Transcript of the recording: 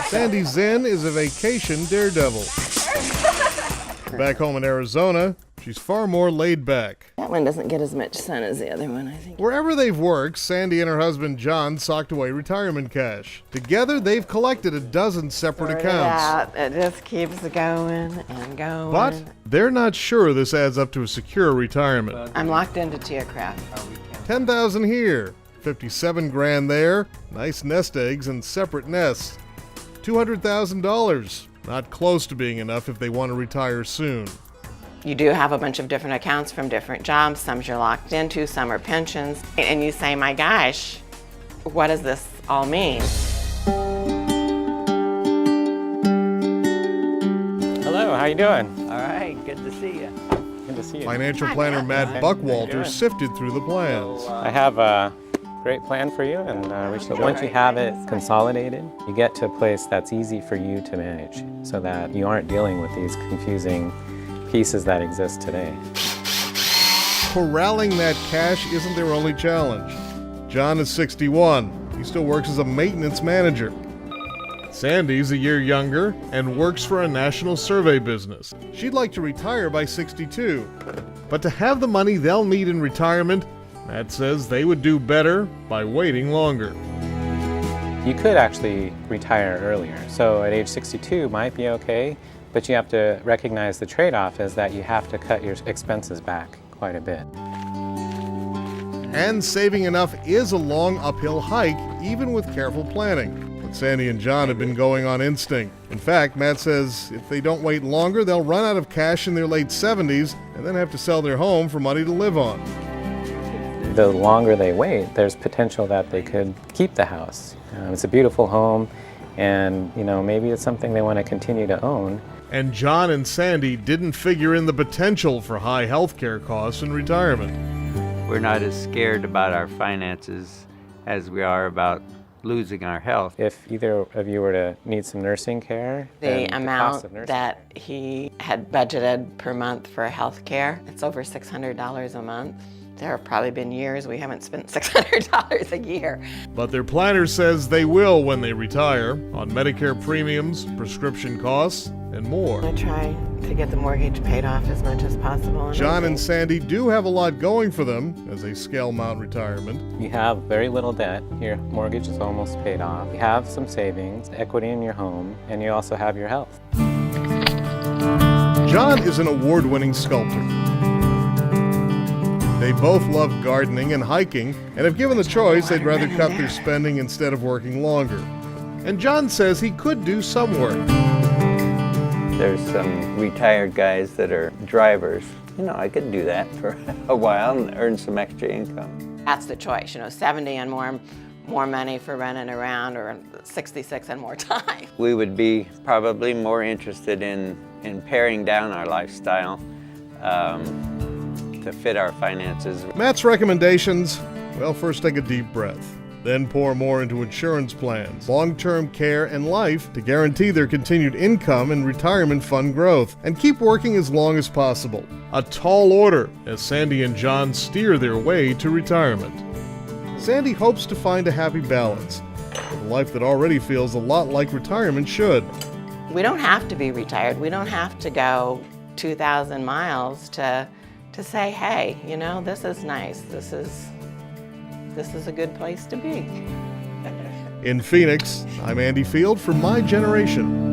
Sandy Zen is a vacation daredevil. Back home in Arizona, she's far more laid back. That one doesn't get as much sun as the other one, I think. Wherever they've worked, Sandy and her husband John socked away retirement cash. Together, they've collected a dozen separate accounts. It just keeps going and going. But they're not sure this adds up to a secure retirement. I'm locked into Tiacraft. $10,000 here, 57 grand there, nice nest eggs and separate nests. $200,000, not close to being enough if they want to retire soon. You do have a bunch of different accounts from different jobs. Some you're locked into, some are pensions. And you say, my gosh, what does this all mean? Hello, how you doing? All right, good to see you. Good to see you. Financial planner Matt Buckwalter sifted through the plans. I have a great plan for you, and once you have it consolidated, you get to a place that's easy for you to manage so that you aren't dealing with these confusing pieces that exist today. Corralling that cash isn't their only challenge. John is 61. He still works as a maintenance manager. Sandy's a year younger and works for a national survey business. She'd like to retire by 62. But to have the money they'll need in retirement, Matt says they would do better by waiting longer. You could actually retire earlier. So at age 62 might be okay, but you have to recognize the trade-off is that you have to cut your expenses back quite a bit. And saving enough is a long uphill hike, even with careful planning. But Sandy and John have been going on instinct. In fact, Matt says if they don't wait longer, they'll run out of cash in their late 70s and then have to sell their home for money to live on. The longer they wait, there's potential that they could keep the house. It's a beautiful home, and maybe it's something they want to continue to own. And John and Sandy didn't figure in the potential for high health care costs in retirement. We're not as scared about our finances as we are about losing our health. If either of you were to need some nursing care, The then cost of amount nursing that he had budgeted per month for health care, it's over $600 a month. There have probably been years we haven't spent $600 a year. But their planner says they will when they retire, on Medicare premiums, prescription costs, and more. I try to get the mortgage paid off as much as possible. John and Sandy do have a lot going for them as they scale Mount retirement. You have very little debt. Your mortgage is almost paid off. You have some savings, equity in your home, and you also have your health. John is an award-winning sculptor. They both love gardening and hiking, and if given the choice, they'd rather cut their spending instead of working longer. And John says he could do some work. There's some retired guys that are drivers. I could do that for a while and earn some extra income. That's the choice, 70 and more money for running around, or 66 and more time. We would be probably more interested in paring down our lifestyle to fit our finances. Matt's recommendations, well, first take a deep breath. Then pour more into insurance plans, long-term care, and life to guarantee their continued income and retirement fund growth. And keep working as long as possible. A tall order as Sandy and John steer their way to retirement. Sandy hopes to find a happy balance, a life that already feels a lot like retirement should. We don't have to be retired. We don't have to go 2,000 miles to say, hey, this is nice. This is a good place to be. In Phoenix, I'm Andy Field for My Generation.